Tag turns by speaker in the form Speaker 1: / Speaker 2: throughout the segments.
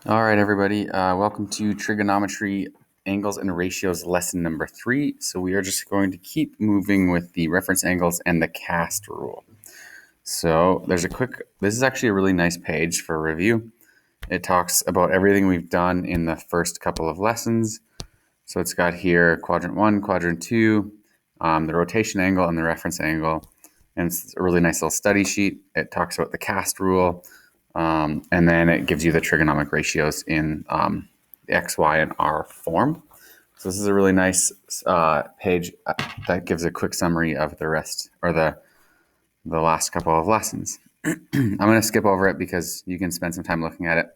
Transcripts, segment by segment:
Speaker 1: All right, everybody. Welcome to Trigonometry Angles and Ratios lesson number 3. So we are just going to keep moving with the reference angles and the cast rule. So this is actually a really nice page for review. It talks about everything we've done in the first couple of lessons. So it's got here quadrant 1, quadrant 2, the rotation angle and the reference angle. And it's a really nice little study sheet. It talks about the cast rule. And then it gives you the trigonomic ratios in the X, Y, and R form. So this is a really nice page that gives a quick summary of the rest, or the last couple of lessons. I'm going to skip over it because you can spend some time looking at it.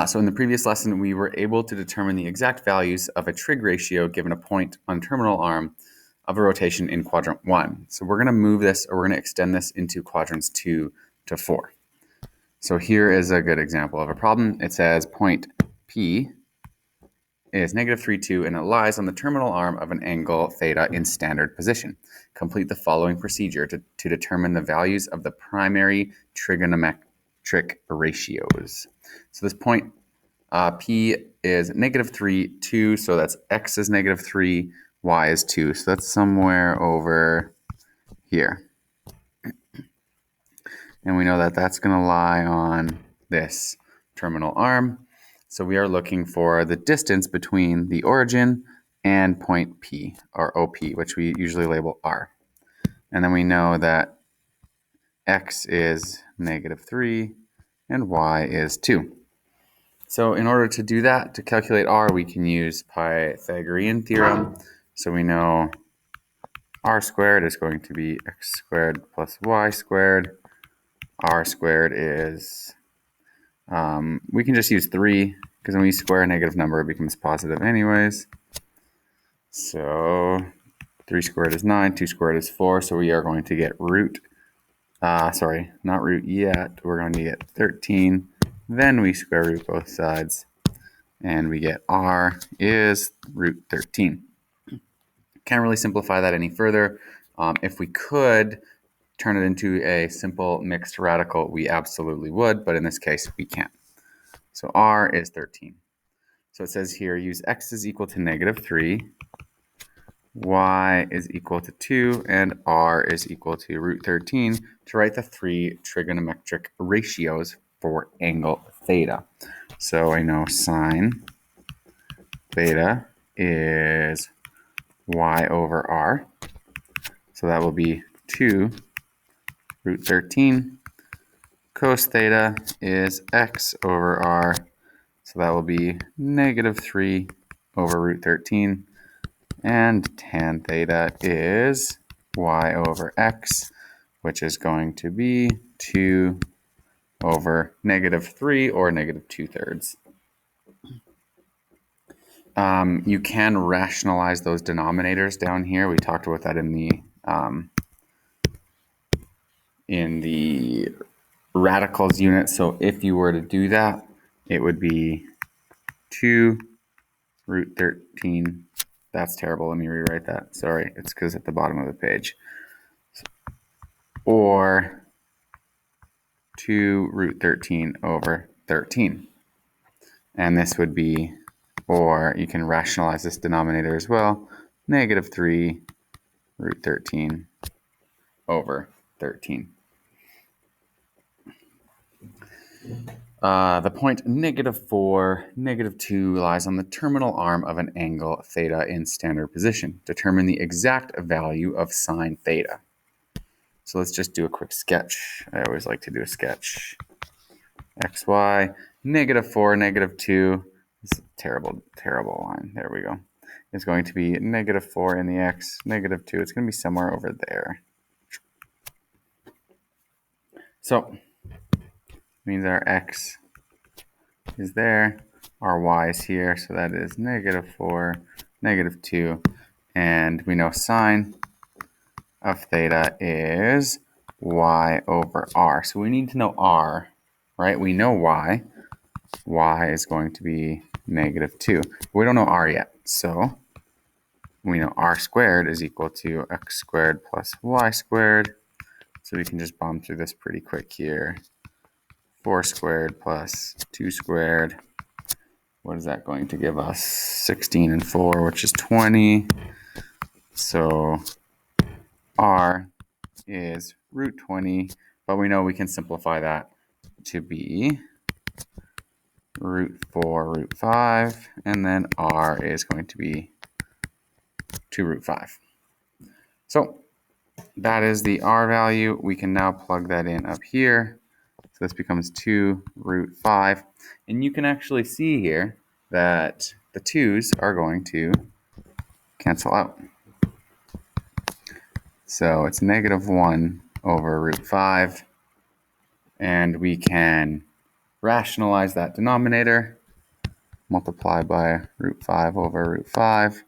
Speaker 1: So in the previous lesson, we were able to determine the exact values of a trig ratio given a point on terminal arm of a rotation in quadrant 1. So we're going to move this, or we're going to extend this into quadrants 2 to 4. So here is a good example of a problem. It says point P is -3, 2, and it lies on the terminal arm of an angle theta in standard position. Complete the following procedure to determine the values of the primary trigonometric ratios. So this point P is -3, 2, so that's x is -3, y is 2. So that's somewhere over here. And we know that that's going to lie on this terminal arm. So we are looking for the distance between the origin and point P, or OP, which we usually label R. And then we know that x is -3 and y is 2. So in order to do that, to calculate R, we can use Pythagorean theorem. So we know R squared is going to be x squared plus y squared. R squared is, we can just use 3, because when we square a negative number, it becomes positive anyways. So 3 squared is 9, 2 squared is 4, so we are going to get not root yet, we're going to get 13. Then we square root both sides, and we get R is root 13. Can't really simplify that any further. If we could turn it into a simple mixed radical, we absolutely would, but in this case, we can't. So R is 13. So it says here, use x is equal to -3, y is equal to 2, and R is equal to root 13 to write the 3 trigonometric ratios for angle theta. So I know sine theta is y over R. So that will be 2 root 13. Cos theta is x over R. So that will be -3 over root 13. And tan theta is y over x, which is going to be 2 over -3, or -2/3. You can rationalize those denominators down here. We talked about that in the radicals unit. So if you were to do that, it would be 2 root 13. That's terrible. Let me rewrite that. Sorry, it's because at the bottom of the page. Or 2 root 13 over 13. And this would be, or you can rationalize this denominator as well, -3 root 13 over 13. The point -4, -2 lies on the terminal arm of an angle theta in standard position. Determine the exact value of sine theta. So let's just do a quick sketch. I always like to do a sketch. X, Y, -4, -2. This is a terrible, terrible line. There we go. It's going to be -4 in the X, -2. It's going to be somewhere over there. So means our X is there, our Y is here, so that is -4, -2, and we know sine of theta is y over r. So we need to know r, right? We know y. Y is going to be -2. We don't know r yet, so we know r squared is equal to x squared plus y squared. So we can just bomb through this pretty quick here. 4 squared plus 2 squared. What is that going to give us? 16 and 4, which is 20. So r is root 20, but we know we can simplify that to be root 4 root 5, and then r is going to be 2 root 5. So that is the r value. We can now plug that in up here. So this becomes 2 root 5. And you can actually see here that the 2's are going to cancel out. So it's negative 1 over root 5. And we can rationalize that denominator, multiply by root 5 over root 5.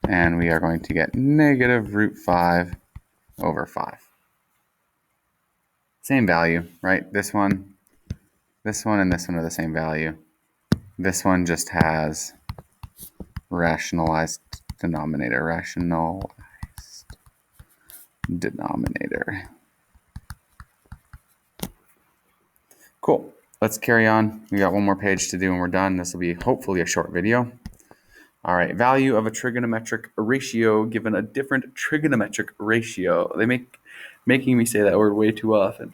Speaker 1: And we are going to get negative root 5 over 5. Same value, right? This one, and this one are the same value. This one just has rationalized denominator. Cool. Let's carry on. We got one more page to do and we're done. This will be hopefully a short video. All right, value of a trigonometric ratio given a different trigonometric ratio. They making me say that word way too often.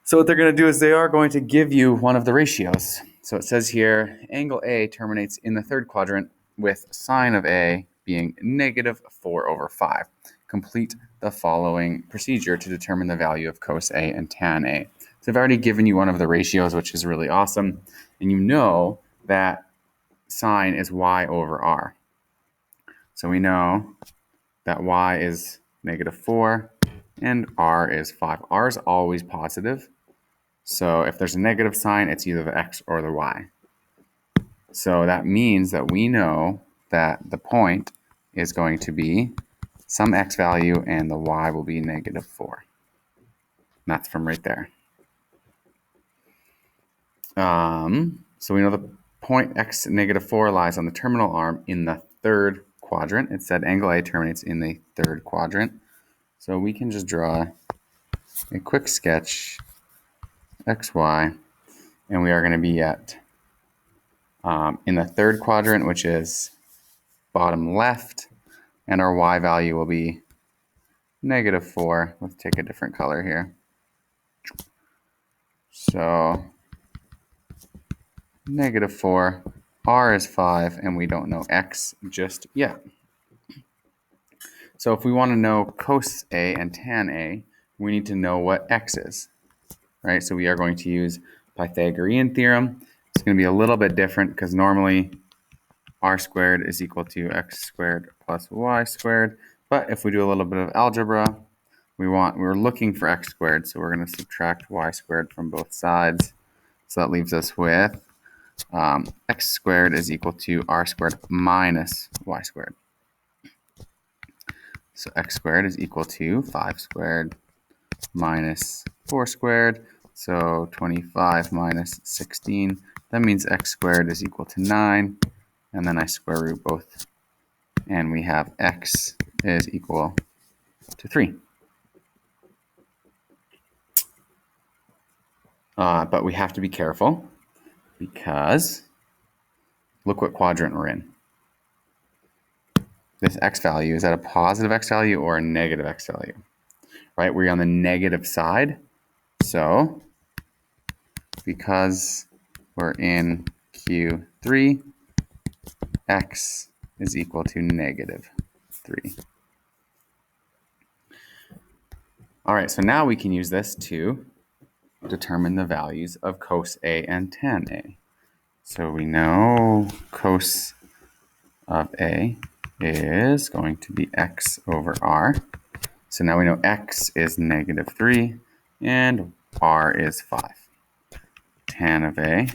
Speaker 1: So what they're going to do is they are going to give you one of the ratios. So it says here, angle A terminates in the third quadrant with sine of A being negative 4 over 5. Complete the following procedure to determine the value of cos A and tan A. So I've already given you one of the ratios, which is really awesome. And you know that sine is y over r. So we know that y is negative 4 and r is 5. R is always positive. So if there's a negative sign, it's either the x or the y. So that means that we know that the point is going to be some x value and the y will be negative 4. And that's from right there. So we know the point x negative 4 lies on the terminal arm in the third quadrant. It said angle A terminates in the third quadrant. So we can just draw a quick sketch, xy, and we are going to be at in the third quadrant, which is bottom left, and our y value will be negative 4. Let's take a different color here. So negative 4, r is 5, and we don't know x just yet. So if we want to know cos A and tan A, we need to know what x is, right? So we are going to use Pythagorean theorem. It's going to be a little bit different because normally r squared is equal to x squared plus y squared. But if we do a little bit of algebra, we're looking for x squared, so we're going to subtract y squared from both sides. So that leaves us with x squared is equal to r squared minus y squared. So x squared is equal to 5 squared minus 4 squared. So 25 minus 16. That means x squared is equal to 9. And then I square root both. And we have x is equal to 3. But we have to be careful because look what quadrant we're in. This x value, is that a positive x value or a negative x value? Right, we're on the negative side. So because we're in Q3, x is equal to negative 3. All right, so now we can use this to determine the values of cos A and tan A. So we know cos of A is going to be x over r. So now we know x is negative 3 and r is 5. Tan of A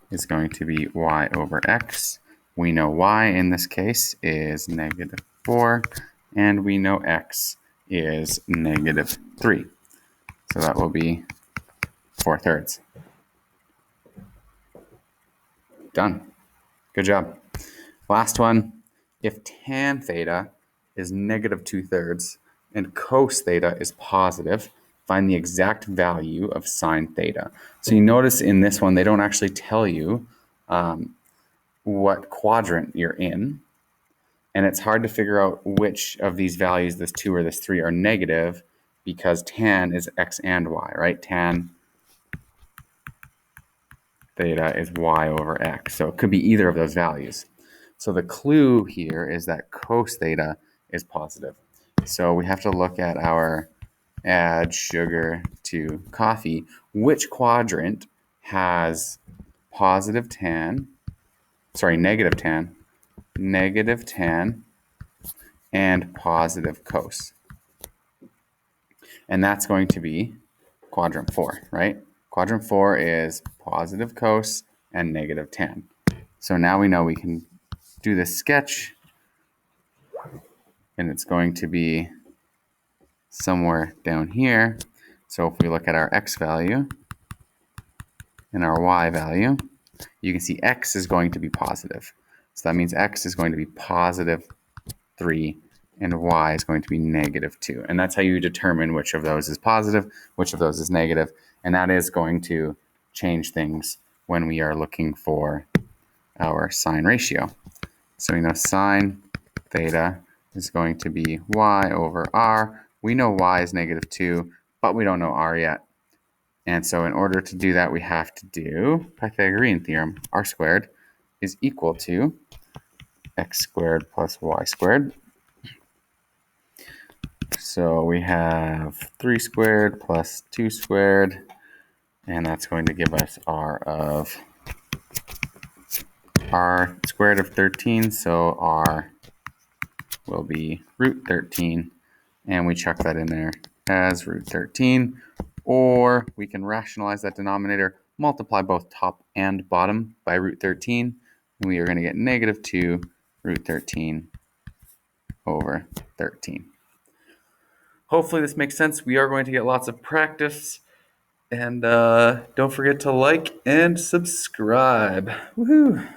Speaker 1: is going to be y over x. We know y in this case is negative 4, and we know x is negative 3. So that will be 4/3. Done. Good job. Last one. If tan theta is negative 2/3 and cos theta is positive, find the exact value of sine theta. So you notice in this one, they don't actually tell you what quadrant you're in. And it's hard to figure out which of these values, this 2 or this 3, are negative because tan is x and y, right? Tan theta is y over x. So it could be either of those values. So the clue here is that cos theta is positive. So we have to look at our add sugar to coffee. Which quadrant has negative tan, and positive cos? And that's going to be quadrant 4, right? Quadrant 4 is positive cos and negative tan. So now we know we can do this sketch, and it's going to be somewhere down here. So if we look at our x value and our y value, you can see x is going to be positive. So that means x is going to be positive 3 and y is going to be negative 2. And that's how you determine which of those is positive, which of those is negative. And that is going to change things when we are looking for our sine ratio. So we know sine theta is going to be y over r. We know y is negative 2, but we don't know r yet. And so in order to do that, we have to do Pythagorean theorem. R squared is equal to x squared plus y squared. So we have 3 squared plus 2 squared, and that's going to give us r squared of 13, so r will be root 13, and we chuck that in there as root 13, or we can rationalize that denominator, multiply both top and bottom by root 13, and we are going to get negative 2 root 13 over 13. Hopefully this makes sense. We are going to get lots of practice, and don't forget to like and subscribe. Woohoo!